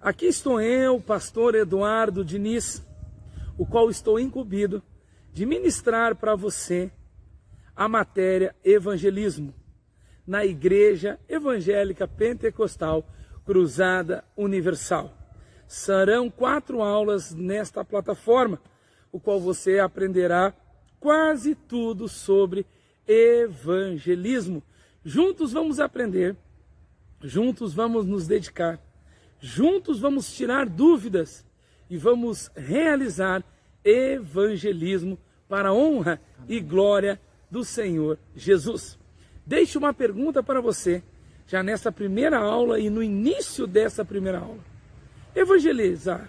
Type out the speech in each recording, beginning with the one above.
Aqui estou eu, pastor Eduardo Diniz, o qual estou incumbido de ministrar para você a matéria evangelismo na Igreja Evangélica Pentecostal Cruzada Universal. Serão 4 aulas nesta plataforma, o qual você aprenderá quase tudo sobre evangelismo. Juntos vamos aprender, juntos vamos nos dedicar, juntos vamos tirar dúvidas e vamos realizar evangelismo para a honra e glória do Senhor Jesus. Deixo uma pergunta para você, já nesta primeira aula e no início dessa primeira aula. Evangelizar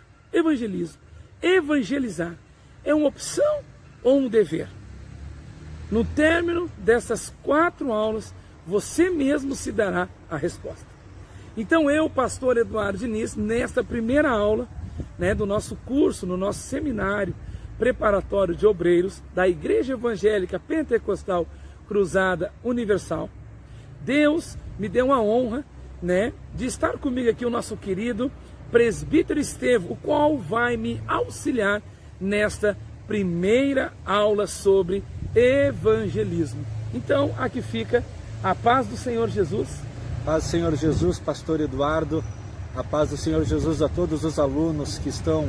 é uma opção ou um dever? No término dessas 4 aulas, você mesmo se dará a resposta. Então eu, pastor Eduardo Diniz, nesta primeira aula do nosso curso, no nosso seminário preparatório de obreiros da Igreja Evangélica Pentecostal Cruzada Universal, Deus me deu a honra de estar comigo aqui o nosso querido presbítero Estevão, o qual vai me auxiliar nesta primeira aula sobre evangelismo. Então, aqui fica a paz do Senhor Jesus. Paz do Senhor Jesus, pastor Eduardo. A paz do Senhor Jesus a todos os alunos que estão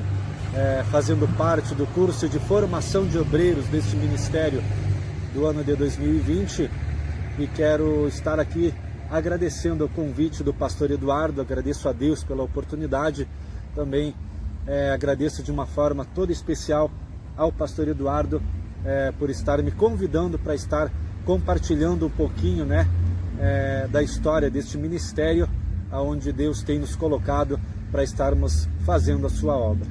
fazendo parte do curso de formação de obreiros deste ministério do ano de 2020. E quero estar aqui agradecendo o convite do pastor Eduardo, agradeço a Deus pela oportunidade, também agradeço de uma forma toda especial ao pastor Eduardo por estar me convidando para estar compartilhando um pouquinho da história deste ministério, onde Deus tem nos colocado para estarmos fazendo a sua obra.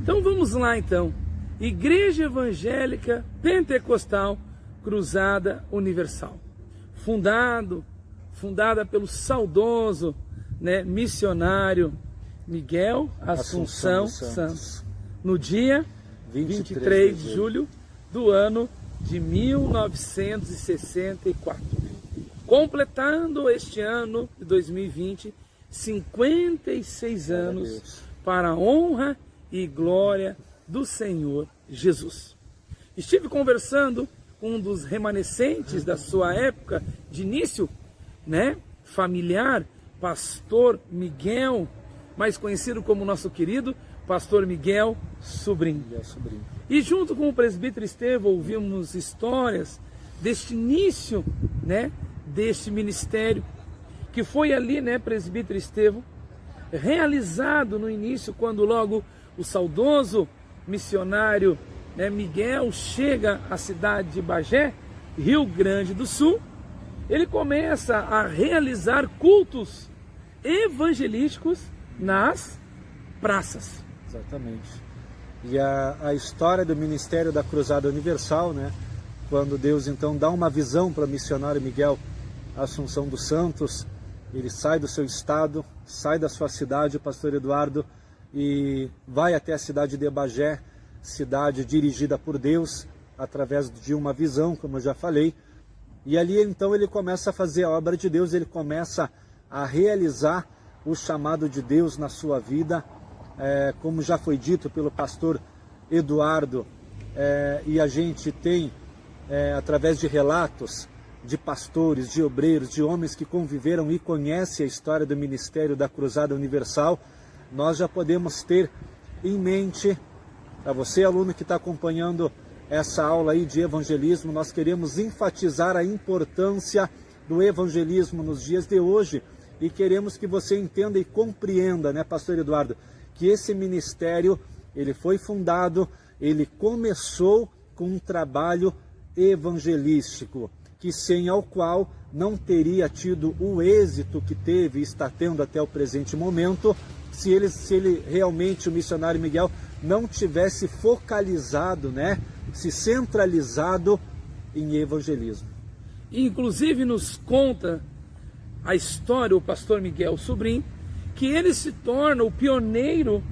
Então vamos lá então. Igreja Evangélica Pentecostal Cruzada Universal. Fundada pelo saudoso missionário Miguel Assunção Santos, no dia 23 de julho do ano de 1964. Completando este ano de 2020, 56 anos para a honra e glória do Senhor Jesus. Estive conversando com um dos remanescentes da sua época de início, familiar, pastor Miguel, mais conhecido como nosso querido pastor Miguel Sobrinho. E junto com o presbítero Estevão ouvimos histórias deste início, deste ministério, que foi ali, presbítero Estevão, realizado no início, quando logo o saudoso missionário Miguel chega à cidade de Bagé, Rio Grande do Sul. Ele começa a realizar cultos evangelísticos nas praças. Exatamente. E a história do ministério da Cruzada Universal, quando Deus então dá uma visão para o missionário Miguel Assunção dos Santos, ele sai do seu estado, sai da sua cidade, pastor Eduardo, e vai até a cidade de Bagé, cidade dirigida por Deus, através de uma visão, como eu já falei. E ali então ele começa a fazer a obra de Deus, ele começa a realizar o chamado de Deus na sua vida, como já foi dito pelo pastor Eduardo, e a gente tem, através de relatos de pastores, de obreiros, de homens que conviveram e conhecem a história do ministério da Cruzada Universal, nós já podemos ter em mente, para você aluno que está acompanhando essa aula aí de evangelismo, nós queremos enfatizar a importância do evangelismo nos dias de hoje e queremos que você entenda e compreenda, pastor Eduardo, que esse ministério, ele foi fundado, ele começou com um trabalho evangelístico, que sem ao qual não teria tido o êxito que teve e está tendo até o presente momento, se ele realmente, o missionário Miguel, não tivesse focalizado, se centralizado em evangelismo. Inclusive nos conta a história, o pastor Miguel Sobrinho, que ele se torna o pioneiro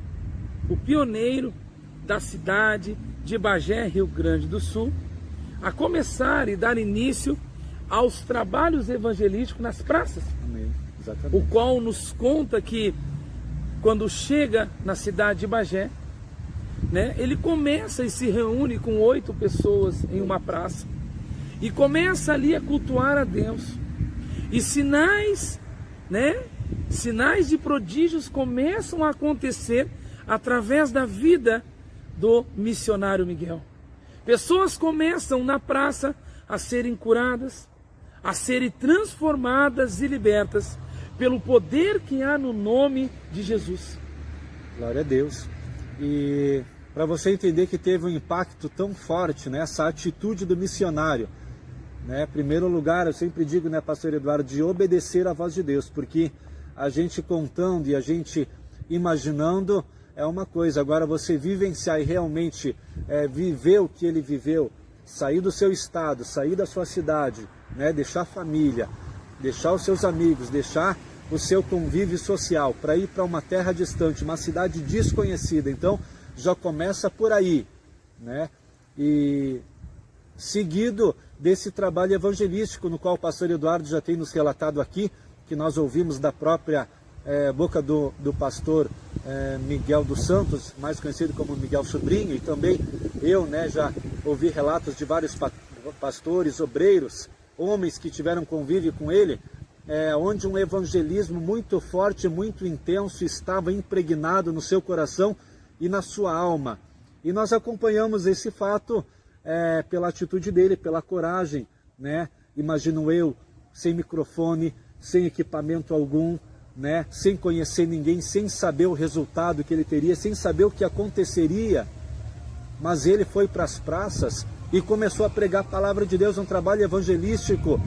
da cidade de Bagé, Rio Grande do Sul, a começar e dar início aos trabalhos evangelísticos nas praças. Amém. Exatamente. O qual nos conta que quando chega na cidade de Bagé, né, ele começa e se reúne com 8 pessoas em uma praça e começa ali a cultuar a Deus. E sinais, né, sinais de prodígios começam a acontecer através da vida do missionário Miguel. Pessoas começam na praça a serem curadas, a serem transformadas e libertas pelo poder que há no nome de Jesus. Glória a Deus. E para você entender que teve um impacto tão forte nessa atitude do missionário, né? Em primeiro lugar, eu sempre digo, né, pastor Eduardo, de obedecer à voz de Deus, porque a gente contando e a gente imaginando é uma coisa, agora você vivenciar e realmente viver o que ele viveu, sair do seu estado, sair da sua cidade, né, deixar a família, deixar os seus amigos, deixar o seu convívio social para ir para uma terra distante, uma cidade desconhecida. Então já começa por aí, né? E seguido desse trabalho evangelístico no qual o pastor Eduardo já tem nos relatado aqui, que nós ouvimos da própria boca do pastor Miguel dos Santos, mais conhecido como Miguel Sobrinho, e também eu, né, já ouvi relatos de vários pastores, obreiros, homens que tiveram convívio com ele, onde um evangelismo muito forte, muito intenso estava impregnado no seu coração e na sua alma. E nós acompanhamos esse fato pela atitude dele, pela coragem, né? Imagino eu, sem microfone, sem equipamento algum, né? Sem conhecer ninguém, sem saber o resultado que ele teria, sem saber o que aconteceria. Mas ele foi para as praças e começou a pregar a palavra de Deus, um trabalho evangelístico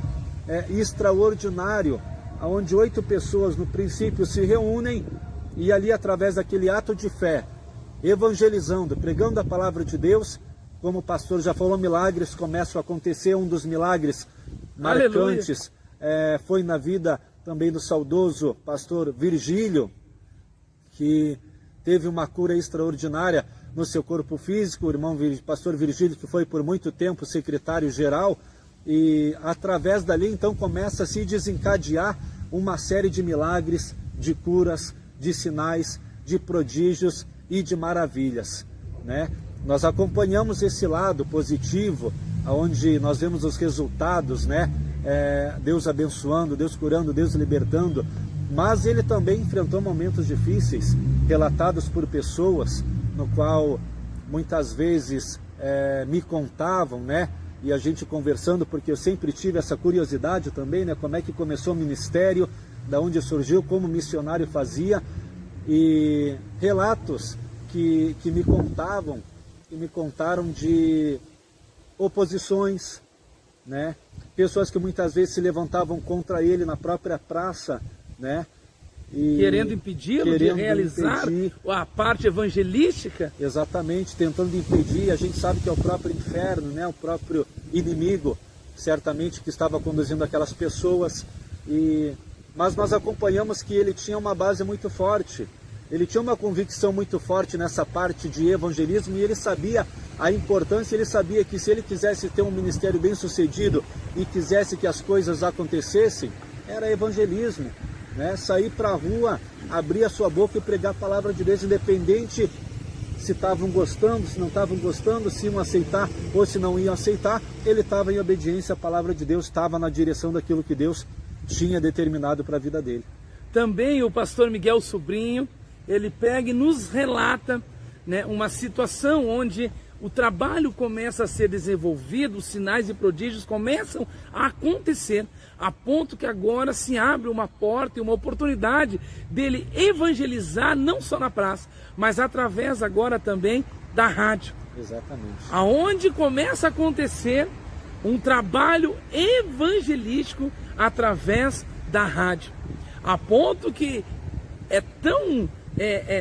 extraordinário, onde 8 pessoas no princípio se reúnem e ali através daquele ato de fé, evangelizando, pregando a palavra de Deus, como o pastor já falou, milagres começam a acontecer. Um dos milagres marcantes foi na vida também do saudoso pastor Virgílio, que teve uma cura extraordinária no seu corpo físico, o irmão pastor Virgílio, que foi por muito tempo secretário-geral, e através dali então começa a se desencadear uma série de milagres, de curas, de sinais, de prodígios e de maravilhas, né? Nós acompanhamos esse lado positivo, onde nós vemos os resultados, né? Deus abençoando, Deus curando, Deus libertando, mas ele também enfrentou momentos difíceis, relatados por pessoas, no qual muitas vezes me contavam, né? E a gente conversando, porque eu sempre tive essa curiosidade também, né? Como é que começou o ministério, da onde surgiu, como missionário fazia, e relatos que me contavam, que me contaram de oposições, né? Pessoas que muitas vezes se levantavam contra ele na própria praça, né? E querendo impedi-lo de realizar a parte evangelística. Exatamente, tentando impedir. A gente sabe que é o próprio inferno, né? O próprio inimigo, certamente, que estava conduzindo aquelas pessoas. Mas nós acompanhamos que ele tinha uma base muito forte. Ele tinha uma convicção muito forte nessa parte de evangelismo, e ele sabia a importância, ele sabia que se ele quisesse ter um ministério bem sucedido e quisesse que as coisas acontecessem, era evangelismo, né? Sair para a rua, abrir a sua boca e pregar a palavra de Deus, independente se estavam gostando, se não estavam gostando, se iam aceitar ou se não iam aceitar. Ele estava em obediência à palavra de Deus, estava na direção daquilo que Deus tinha determinado para a vida dele. Também o pastor Miguel Sobrinho, ele pega e nos relata, né, uma situação onde o trabalho começa a ser desenvolvido, os sinais e prodígios começam a acontecer, a ponto que agora se abre uma porta e uma oportunidade dele evangelizar não só na praça, mas através agora também da rádio. Exatamente. Aonde começa a acontecer um trabalho evangelístico através da rádio, a ponto que é tão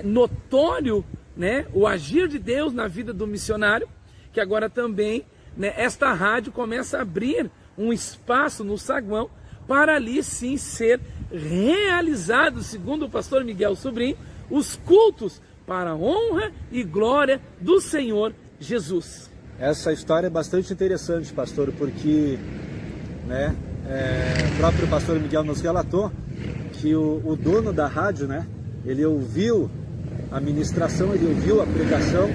notório, né, o agir de Deus na vida do missionário, que agora também, né, esta rádio começa a abrir um espaço no saguão para ali sim ser realizado, segundo o pastor Miguel Sobrinho, os cultos para a honra e glória do Senhor Jesus. Essa história é bastante interessante, pastor, porque, né, o próprio pastor Miguel nos relatou que o dono da rádio, né, ele ouviu a ministração, ele ouviu a pregação,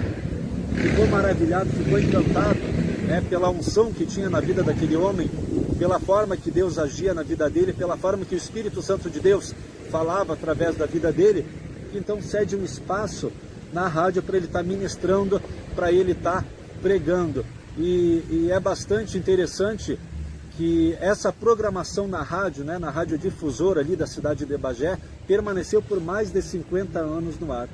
ficou maravilhado, ficou encantado, né, pela unção que tinha na vida daquele homem, pela forma que Deus agia na vida dele, pela forma que o Espírito Santo de Deus falava através da vida dele. Então cede um espaço na rádio para ele estar ministrando, para ele estar pregando. E é bastante interessante que essa programação na rádio, né, na radiodifusora ali da cidade de Bagé, permaneceu por mais de 50 anos no ar.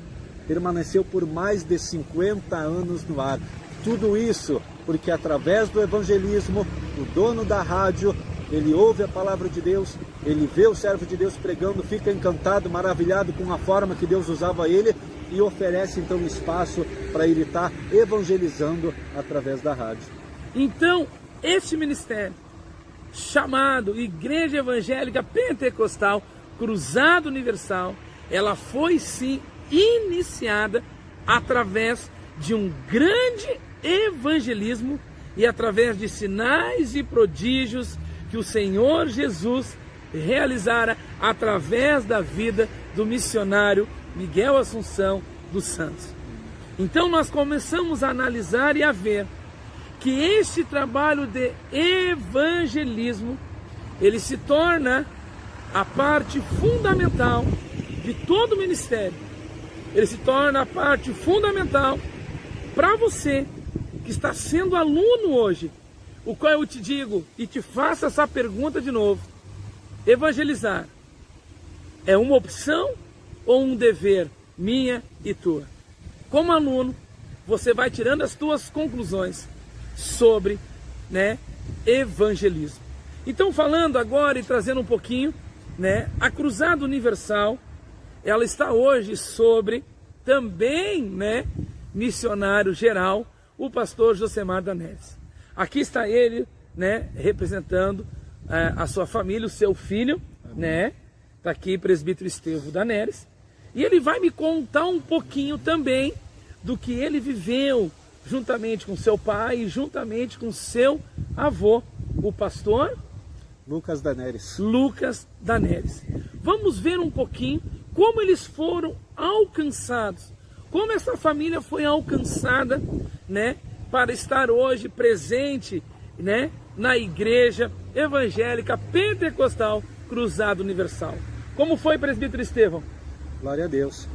Permaneceu por mais de 50 anos no ar. Tudo isso porque através do evangelismo, o dono da rádio, ele ouve a palavra de Deus, ele vê o servo de Deus pregando, fica encantado, maravilhado com a forma que Deus usava ele e oferece então espaço para ele estar evangelizando através da rádio. Então, este ministério, chamado Igreja Evangélica Pentecostal Cruzado Universal, ela foi sim iniciada através de um grande evangelismo e através de sinais e prodígios que o Senhor Jesus realizara através da vida do missionário Miguel Assunção dos Santos. Então nós começamos a analisar e a ver que este trabalho de evangelismo, ele se torna a parte fundamental de todo o ministério. Ele se torna a parte fundamental para você que está sendo aluno hoje, o qual eu te digo e te faço essa pergunta de novo: evangelizar é uma opção ou um dever minha e tua? Como aluno, você vai tirando as tuas conclusões sobre, né, evangelismo. Então, falando agora e trazendo um pouquinho, né, a Cruzada Universal, ela está hoje sobre também, né, missionário geral, o pastor Josemar Daneres. Aqui está ele, né, representando a sua família, o seu filho, né, está aqui, presbítero Estevão Daneres, e ele vai me contar um pouquinho também do que ele viveu juntamente com seu pai e juntamente com seu avô, o pastor Lucas Daneres. Lucas Daneres. Vamos ver um pouquinho como eles foram alcançados, como essa família foi alcançada, né, para estar hoje presente, né, na Igreja Evangélica Pentecostal Cruzado Universal. Como foi, presbítero Estevão? Glória a Deus.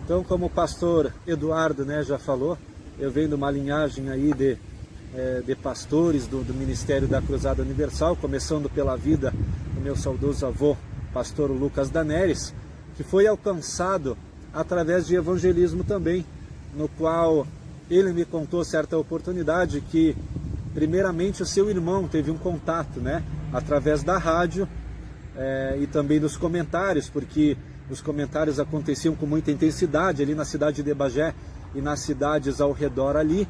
Então, como o pastor Eduardo, né, já falou, eu venho de uma linhagem aí de pastores do Ministério da Cruzada Universal, começando pela vida do meu saudoso avô, pastor Lucas Daneres, que foi alcançado através de evangelismo também, no qual ele me contou certa oportunidade que, primeiramente, o seu irmão teve um contato, né, através da rádio e também dos comentários, porque os comentários aconteciam com muita intensidade ali na cidade de Bagé e nas cidades ao redor ali,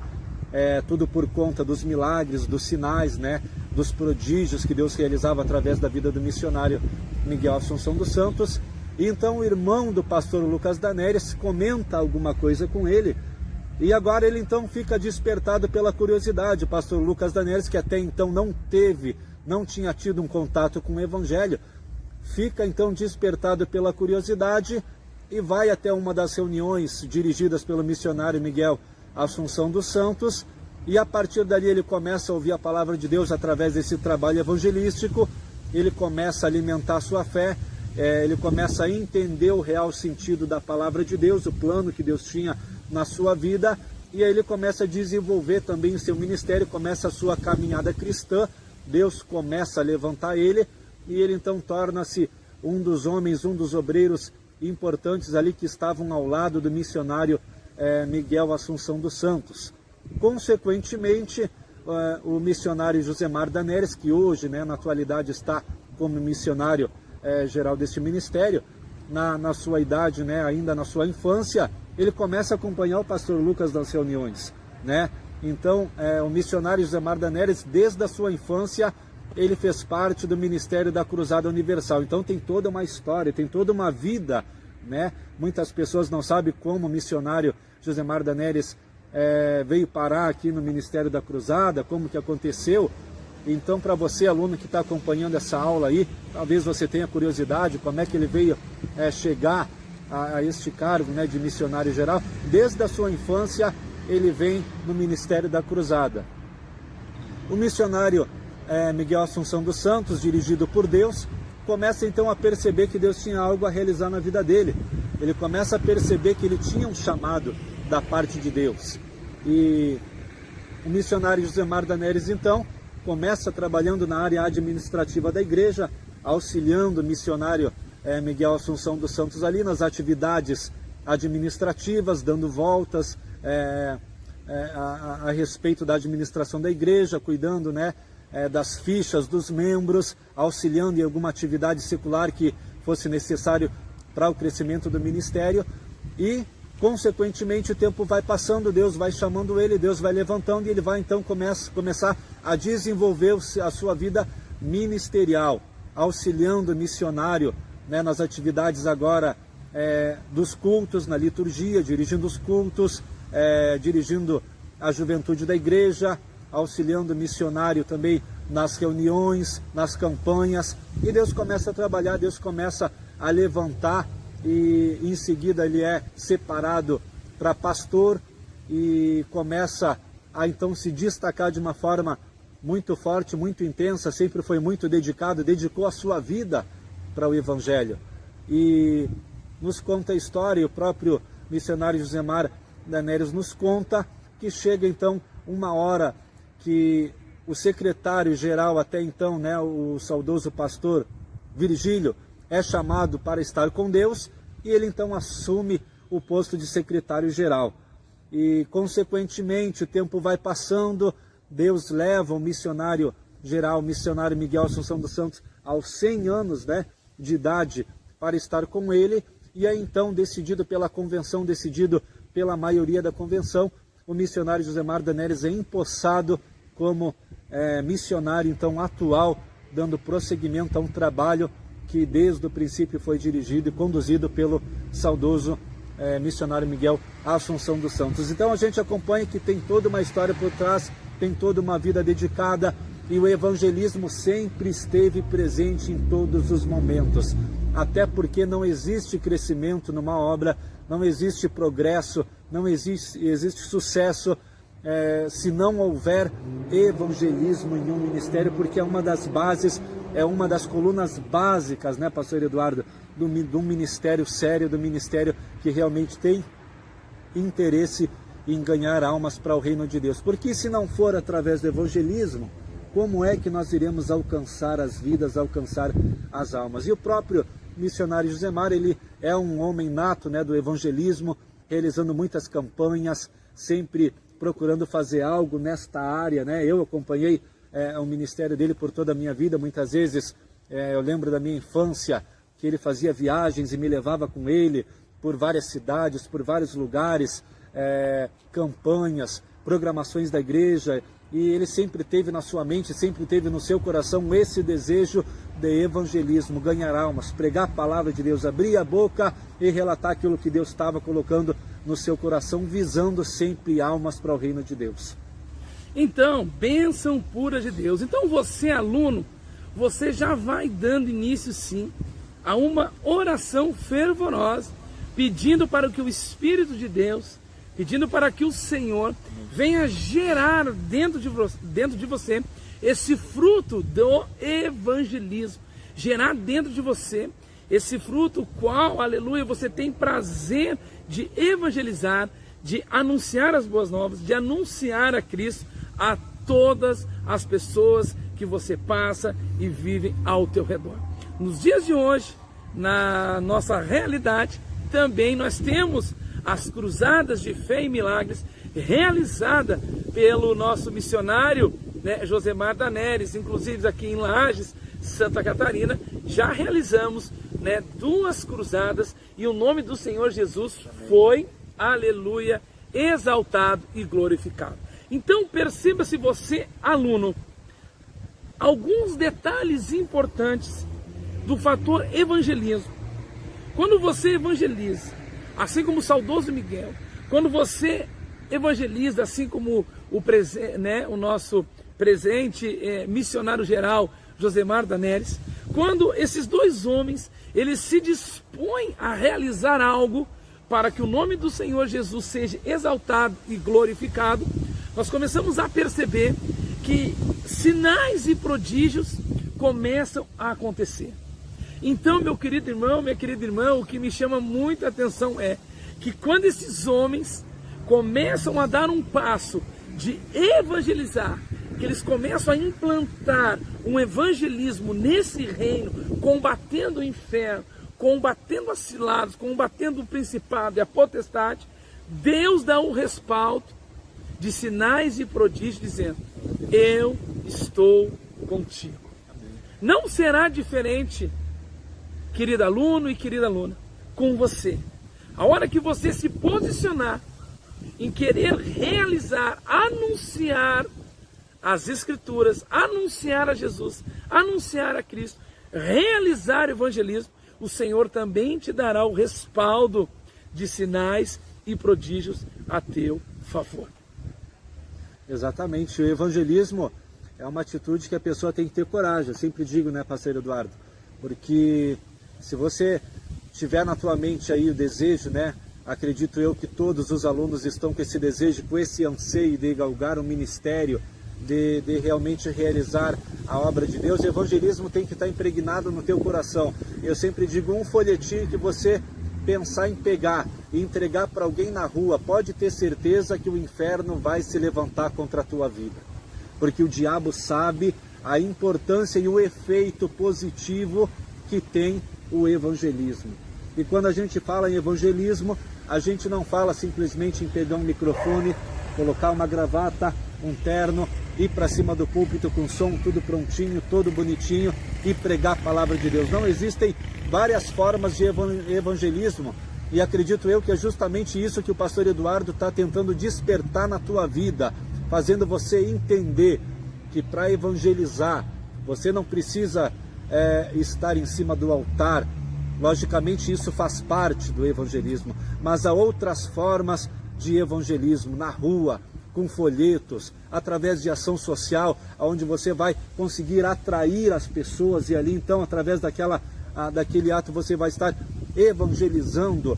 tudo por conta dos milagres, dos sinais, né, dos prodígios que Deus realizava através da vida do missionário Miguel Assunção dos Santos. E então o irmão do pastor Lucas Daneres comenta alguma coisa com ele, e agora ele então fica despertado pela curiosidade. O pastor Lucas Daneres, que até então não tinha tido um contato com o evangelho, fica então despertado pela curiosidade e vai até uma das reuniões dirigidas pelo missionário Miguel Assunção dos Santos, e a partir dali ele começa a ouvir a palavra de Deus através desse trabalho evangelístico, ele começa a alimentar a sua fé, ele começa a entender o real sentido da palavra de Deus, o plano que Deus tinha na sua vida, e aí ele começa a desenvolver também o seu ministério, começa a sua caminhada cristã. Deus começa a levantar ele, e ele então torna-se um dos homens, um dos obreiros importantes ali que estavam ao lado do missionário Miguel Assunção dos Santos. Consequentemente, o missionário Josemar Daneres, que hoje, né, na atualidade está como missionário geral deste ministério, na sua idade, né, ainda na sua infância, ele começa a acompanhar o pastor Lucas nas reuniões, né? Então, o missionário Josemar Daneres, desde a sua infância, ele fez parte do Ministério da Cruzada Universal. Então tem toda uma história, tem toda uma vida, né? Muitas pessoas não sabem como o missionário Josemar Daneres veio parar aqui no Ministério da Cruzada, como que aconteceu. Então, para você, aluno que está acompanhando essa aula aí, talvez você tenha curiosidade como é que ele veio chegar a este cargo, né, de missionário geral. Desde a sua infância ele vem no ministério da cruzada. O missionário Miguel Assunção dos Santos, dirigido por Deus, começa então a perceber que Deus tinha algo a realizar na vida dele. Ele começa a perceber que ele tinha um chamado da parte de Deus. E o missionário Josemar Daneres então começa trabalhando na área administrativa da igreja, auxiliando o missionário Miguel Assunção dos Santos ali nas atividades administrativas, dando voltas a respeito da administração da igreja, cuidando, né, das fichas dos membros, auxiliando em alguma atividade secular que fosse necessário para o crescimento do ministério. E consequentemente o tempo vai passando, Deus vai chamando ele, Deus vai levantando, e ele vai então começar a desenvolver a sua vida ministerial, auxiliando o missionário, né, nas atividades agora dos cultos, na liturgia, dirigindo os cultos, dirigindo a juventude da igreja, auxiliando o missionário também nas reuniões, nas campanhas. E Deus começa a trabalhar, Deus começa a levantar, e em seguida ele é separado para pastor e começa a então se destacar de uma forma muito forte, muito intensa. Sempre foi muito dedicado, dedicou a sua vida para o Evangelho. E nos conta a história, e o próprio missionário Josemar Daneres nos conta que chega então uma hora que o secretário-geral até então, né, o saudoso pastor Virgílio, é chamado para estar com Deus, e ele então assume o posto de secretário-geral. E consequentemente o tempo vai passando, Deus leva o missionário geral, o missionário Miguel Assunção dos Santos, aos 100 anos, né, de idade, para estar com ele. E é então decidido pela convenção, decidido pela maioria da convenção, o missionário Josemar Daneres é empossado como missionário então atual, dando prosseguimento a um trabalho que desde o princípio foi dirigido e conduzido pelo saudoso missionário Miguel Assunção dos Santos. Então a gente acompanha que tem toda uma história por trás, tem toda uma vida dedicada, e o evangelismo sempre esteve presente em todos os momentos. Até porque não existe crescimento numa obra, não existe progresso, não existe sucesso se não houver evangelismo em um ministério, porque é uma das bases, é uma das colunas básicas, né, pastor Eduardo, do ministério sério, do ministério que realmente tem interesse em ganhar almas para o reino de Deus. Porque se não for através do evangelismo, como é que nós iremos alcançar as vidas, alcançar as almas? E o próprio missionário Josemar, ele é um homem nato, né, do evangelismo, realizando muitas campanhas, sempre procurando fazer algo nesta área, né? Eu acompanhei o ministério dele por toda a minha vida. Muitas vezes eu lembro da minha infância que ele fazia viagens e me levava com ele por várias cidades, por vários lugares, campanhas, programações da igreja, e ele sempre teve na sua mente, sempre teve no seu coração esse desejo de evangelismo, ganhar almas, pregar a palavra de Deus, abrir a boca e relatar aquilo que Deus estava colocando no seu coração, visando sempre almas para o reino de Deus. Então, bênção pura de Deus. Então você, aluno, você já vai dando início sim a uma oração fervorosa, pedindo para que o Espírito de Deus, pedindo para que o Senhor venha gerar dentro de você esse fruto do evangelismo, gerar dentro de você esse fruto qual, aleluia, você tem prazer de evangelizar, de anunciar as boas novas, de anunciar a Cristo a todas as pessoas que você passa e vive ao teu redor. Nos dias de hoje, na nossa realidade, também nós temos as cruzadas de fé e milagres realizada pelo nosso missionário, né, Josemar Daneres. Inclusive aqui em Lages, Santa Catarina, já realizamos, né, 2 cruzadas, e o nome do Senhor Jesus foi, aleluia, exaltado e glorificado. Então perceba, se você, aluno, alguns detalhes importantes do fator evangelismo. Quando você evangeliza, assim como o saudoso Miguel, quando você evangeliza, assim como o nosso presente missionário geral, Josemar Daneres, quando esses dois homens, eles se dispõem a realizar algo para que o nome do Senhor Jesus seja exaltado e glorificado, nós começamos a perceber que sinais e prodígios começam a acontecer. Então, meu querido irmão, minha querida irmã, o que me chama muita atenção é que quando esses homens começam a dar um passo de evangelizar, que eles começam a implantar um evangelismo nesse reino, combatendo o inferno, combatendo as ciladas, combatendo o principado e a potestade, Deus dá um respaldo de sinais e prodígios, dizendo: eu estou contigo. Não será diferente, querido aluno e querida aluna, com você. A hora que você se posicionar em querer realizar, anunciar as Escrituras, anunciar a Jesus, anunciar a Cristo, realizar evangelismo, o Senhor também te dará o respaldo de sinais e prodígios a teu favor. Exatamente, o evangelismo é uma atitude que a pessoa tem que ter coragem, eu sempre digo, né, pastor Eduardo, porque se você tiver na tua mente aí o desejo, né, acredito eu que todos os alunos estão com esse desejo, com esse anseio de galgar um ministério, de realmente realizar a obra de Deus, o evangelismo tem que estar impregnado no teu coração. Eu sempre digo, um folhetinho que você pensar em pegar e entregar para alguém na rua, pode ter certeza que o inferno vai se levantar contra a tua vida. Porque o diabo sabe a importância e o efeito positivo que tem o evangelismo. E quando a gente fala em evangelismo, a gente não fala simplesmente em pegar um microfone, colocar uma gravata, um terno, ir para cima do púlpito com som tudo prontinho, todo bonitinho e pregar a palavra de Deus. Não, existem várias formas de evangelismo e acredito eu que é justamente isso que o pastor Eduardo está tentando despertar na tua vida, fazendo você entender que para evangelizar você não precisa estar em cima do altar. Logicamente isso faz parte do evangelismo, mas há outras formas de evangelismo na rua, com folhetos, através de ação social, onde você vai conseguir atrair as pessoas e ali então através daquele ato você vai estar evangelizando.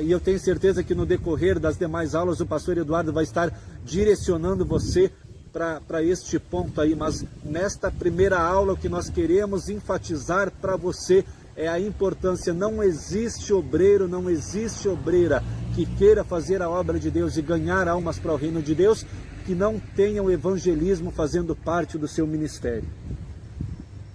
E eu tenho certeza que no decorrer das demais aulas o pastor Eduardo vai estar direcionando você para este ponto aí, mas nesta primeira aula o que nós queremos enfatizar para você é a importância. Não existe obreiro, não existe obreira que queira fazer a obra de Deus e ganhar almas para o reino de Deus, que não tenha o evangelismo fazendo parte do seu ministério.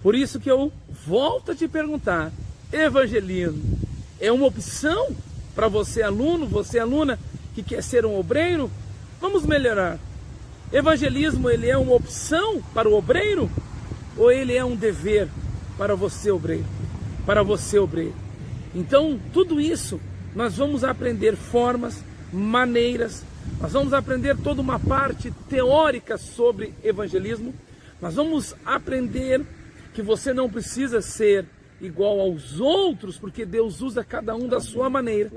Por isso que eu volto a te perguntar, evangelismo é uma opção para você aluno, você aluna que quer ser um obreiro? Vamos melhorar. Evangelismo, ele é uma opção para o obreiro ou ele é um dever para você obreiro? Para você obreiro. Então, tudo isso nós vamos aprender formas, maneiras, nós vamos aprender toda uma parte teórica sobre evangelismo, nós vamos aprender que você não precisa ser igual aos outros, porque Deus usa cada um da sua maneira,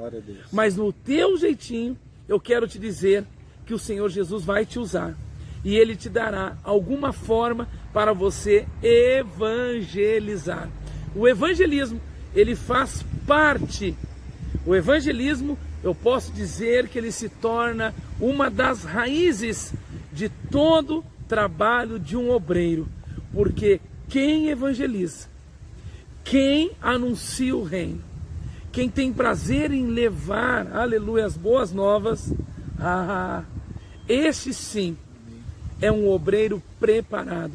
mas no teu jeitinho, eu quero te dizer que o Senhor Jesus vai te usar, e Ele te dará alguma forma para você evangelizar. O evangelismo, ele faz parte. O evangelismo, eu posso dizer que ele se torna uma das raízes de todo trabalho de um obreiro. Porque quem evangeliza, quem anuncia o reino, quem tem prazer em levar, aleluia, as boas novas, este sim é um obreiro preparado.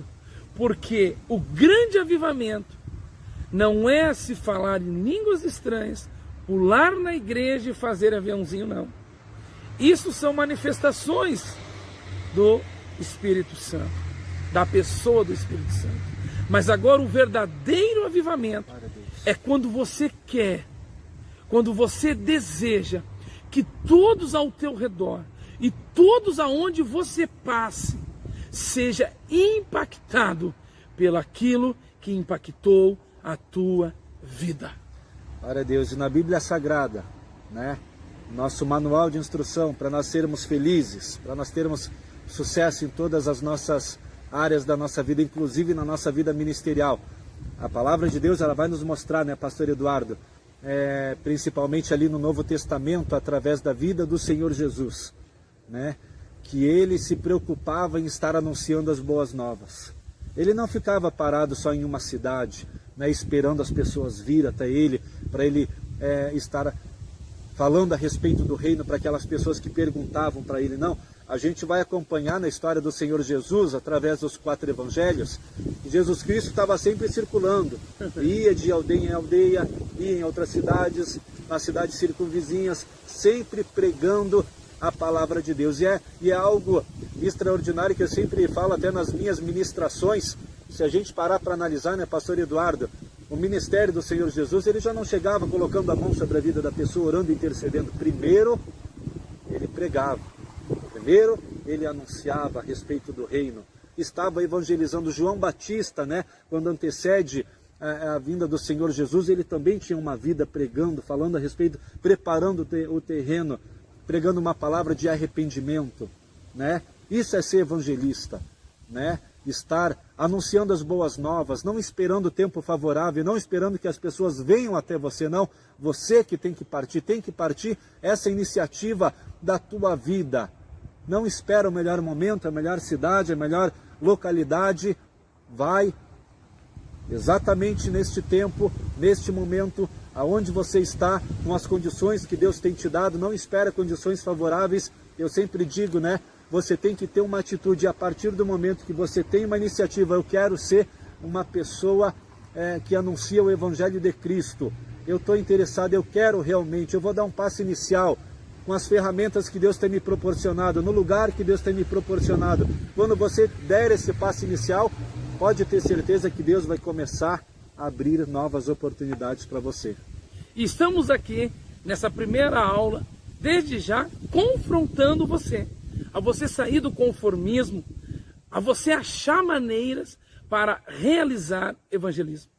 Porque o grande avivamento não é se falar em línguas estranhas, pular na igreja e fazer aviãozinho, não. Isso são manifestações do Espírito Santo, da pessoa do Espírito Santo. Mas agora o verdadeiro avivamento é quando você quer, quando você deseja que todos ao teu redor e todos aonde você passe seja impactado pelaquilo que impactou a tua vida. Glória a Deus. E na Bíblia Sagrada, né, nosso manual de instrução para nós sermos felizes, para nós termos sucesso em todas as nossas áreas da nossa vida, inclusive na nossa vida ministerial, A palavra de Deus, ela vai nos mostrar, né, pastor Eduardo, principalmente ali no Novo Testamento, através da vida do Senhor Jesus, né, que ele se preocupava em estar anunciando as boas novas. Ele não ficava parado só em uma cidade, né, esperando as pessoas vir até ele, para ele estar falando a respeito do reino para aquelas pessoas que perguntavam para ele. Não, a gente vai acompanhar na história do Senhor Jesus, através dos 4 evangelhos, que Jesus Cristo estava sempre circulando, ia de aldeia em aldeia, ia em outras cidades, nas cidades circunvizinhas, sempre pregando a palavra de Deus. E é algo extraordinário que eu sempre falo até nas minhas ministrações. Se a gente parar para analisar, né, pastor Eduardo, o ministério do Senhor Jesus, ele já não chegava colocando a mão sobre a vida da pessoa, orando e intercedendo. Primeiro, ele pregava. Primeiro, ele anunciava a respeito do reino. Estava evangelizando João Batista, né, quando antecede a vinda do Senhor Jesus, ele também tinha uma vida pregando, falando a respeito, preparando o terreno, pregando uma palavra de arrependimento, né? Isso é ser evangelista, né? Estar anunciando as boas novas, não esperando o tempo favorável, não esperando que as pessoas venham até você, não. Você que tem que partir essa iniciativa da tua vida. Não espera o melhor momento, a melhor cidade, a melhor localidade. Vai exatamente neste tempo, neste momento, aonde você está, com as condições que Deus tem te dado. Não espera condições favoráveis. Eu sempre digo, né? Você tem que ter uma atitude, a partir do momento que você tem uma iniciativa. Eu quero ser uma pessoa que anuncia o Evangelho de Cristo. Eu estou interessado, eu quero realmente, eu vou dar um passo inicial com as ferramentas que Deus tem me proporcionado, no lugar que Deus tem me proporcionado. Quando você der esse passo inicial, pode ter certeza que Deus vai começar a abrir novas oportunidades para você. Estamos aqui nessa primeira aula, desde já, confrontando você, a você sair do conformismo, a você achar maneiras para realizar evangelismo,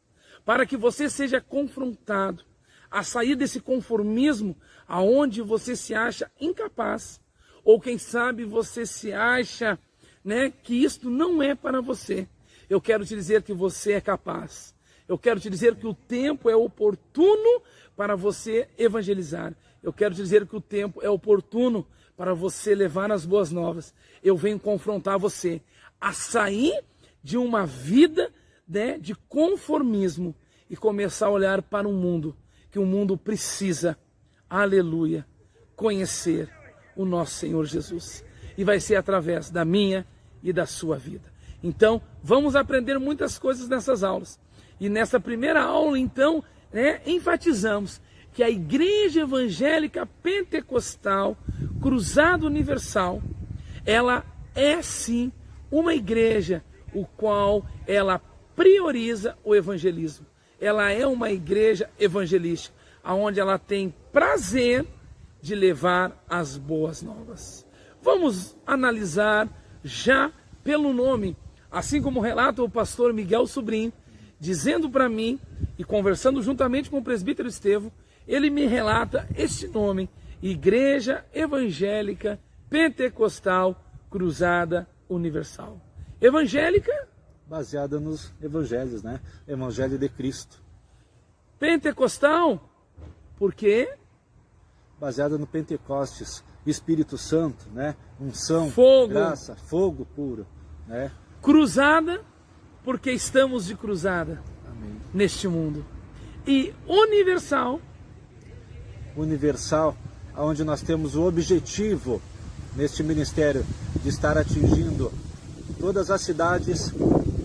para que você seja confrontado a sair desse conformismo aonde você se acha incapaz, ou quem sabe você se acha, né, que isto não é para você. Eu quero te dizer que você é capaz. Eu quero te dizer que o tempo é oportuno para você evangelizar. Eu quero te dizer que o tempo é oportuno para você levar as boas novas. Eu venho confrontar você a sair de uma vida, né, de conformismo e começar a olhar para um mundo, que o mundo precisa, aleluia, conhecer o nosso Senhor Jesus. E vai ser através da minha e da sua vida. Então, vamos aprender muitas coisas nessas aulas. E nessa primeira aula, então, enfatizamos que a Igreja Evangélica Pentecostal Cruzada Universal, ela é sim uma igreja o qual ela prioriza o evangelismo. Ela é uma igreja evangelística, onde ela tem prazer de levar as boas novas. Vamos analisar já pelo nome, assim como relata o pastor Miguel Sobrinho, dizendo para mim e conversando juntamente com o presbítero Estevão, ele me relata este nome, Igreja Evangélica Pentecostal Cruzada Universal. Evangélica? Baseada nos evangelhos, né? Evangelho de Cristo. Pentecostal? Por quê? Baseada no Pentecostes, Espírito Santo, né? Unção, fogo, graça, fogo puro, né? Cruzada, porque estamos de cruzada. Amém. Neste mundo. E universal? Universal, onde nós temos o objetivo neste ministério de estar atingindo todas as cidades,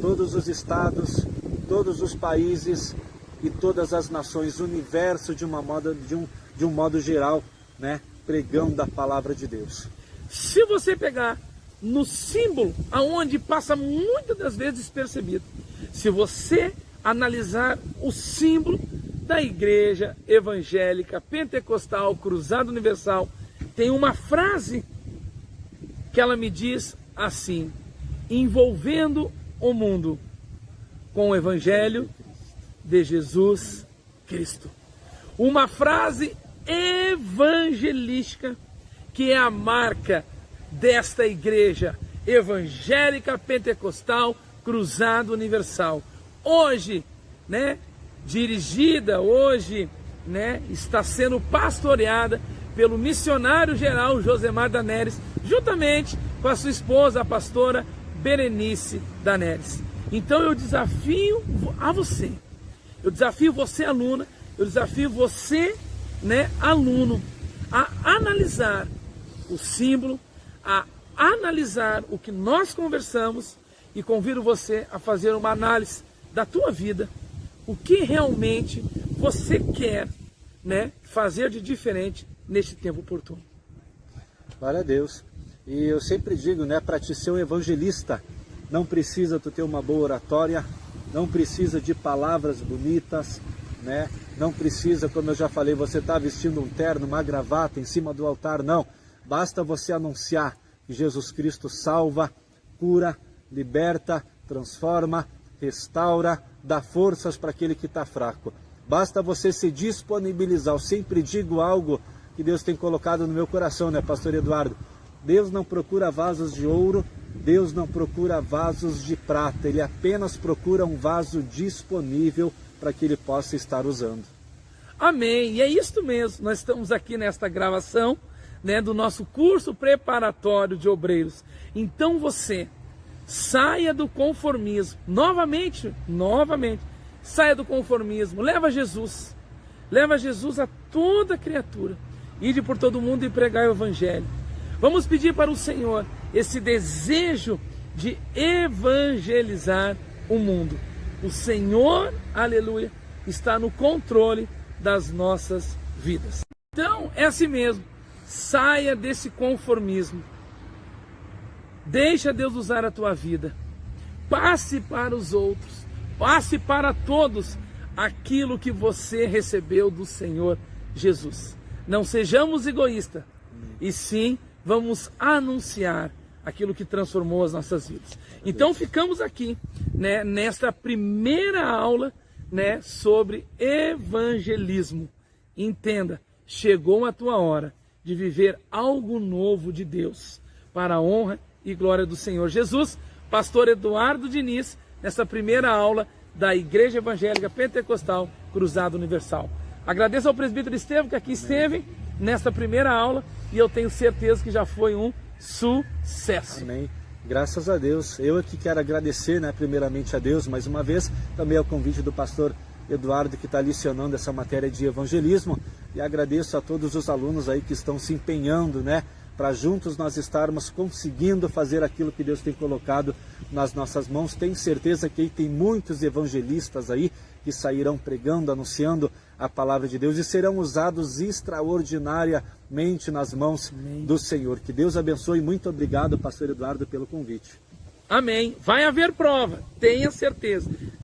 todos os estados, todos os países e todas as nações, o universo de um modo geral, né, pregando a palavra de Deus. Se você pegar no símbolo, aonde passa muitas das vezes despercebido, se você analisar o símbolo da Igreja Evangélica Pentecostal Cruzada Universal, tem uma frase que ela me diz assim: envolvendo o mundo com o Evangelho de Jesus Cristo. Uma frase evangelística que é a marca desta Igreja Evangélica Pentecostal Cruzada Universal. Hoje né, dirigida hoje, né, está sendo pastoreada pelo missionário geral Josemar Daneres, juntamente com a sua esposa, a pastora Berenice Daneres. Então eu desafio a você, eu desafio você, aluna, eu desafio você, né, aluno, a analisar o símbolo, a analisar o que nós conversamos, e convido você a fazer uma análise da tua vida, o que realmente você quer, né, fazer de diferente neste tempo oportuno. Glória a Deus. E eu sempre digo, né, para te ser um evangelista, não precisa tu ter uma boa oratória, não precisa de palavras bonitas, né? Não precisa, como eu já falei, você estar vestindo um terno, uma gravata em cima do altar, não. Basta você anunciar que Jesus Cristo salva, cura, liberta, transforma, restaura, dá forças para aquele que está fraco. Basta você se disponibilizar. Eu sempre digo algo que Deus tem colocado no meu coração, né, pastor Eduardo? Deus não procura vasos de ouro, Deus não procura vasos de prata, Ele apenas procura um vaso disponível para que Ele possa estar usando. Amém, e é isso mesmo, nós estamos aqui nesta gravação, né, do nosso curso preparatório de obreiros. Então você, saia do conformismo, novamente, saia do conformismo, leva Jesus a toda criatura, ide por todo mundo e pregai o Evangelho. Vamos pedir para o Senhor esse desejo de evangelizar o mundo. O Senhor, aleluia, está no controle das nossas vidas. Então, é assim mesmo, saia desse conformismo. Deixa Deus usar a tua vida. Passe para os outros, passe para todos aquilo que você recebeu do Senhor Jesus. Não sejamos egoístas, e sim vamos anunciar aquilo que transformou as nossas vidas. Então ficamos aqui, né, nesta primeira aula, né, sobre evangelismo. Entenda, chegou a tua hora de viver algo novo de Deus, para a honra e glória do Senhor Jesus. Pastor Eduardo Diniz, nessa primeira aula da Igreja Evangélica Pentecostal Cruzado Universal. Agradeço ao presbítero Estevam que aqui esteve nesta primeira aula, e eu tenho certeza que já foi um sucesso. Amém. Graças a Deus. Eu aqui quero agradecer, né, primeiramente a Deus, mais uma vez, também ao convite do pastor Eduardo, que está licionando essa matéria de evangelismo, e agradeço a todos os alunos aí que estão se empenhando, né, para juntos nós estarmos conseguindo fazer aquilo que Deus tem colocado nas nossas mãos. Tenho certeza que aí tem muitos evangelistas aí que sairão pregando, anunciando a palavra de Deus e serão usados extraordinariamente nas mãos do Senhor. Que Deus abençoe. Muito obrigado, pastor Eduardo, pelo convite. Amém. Vai haver prova, tenha certeza.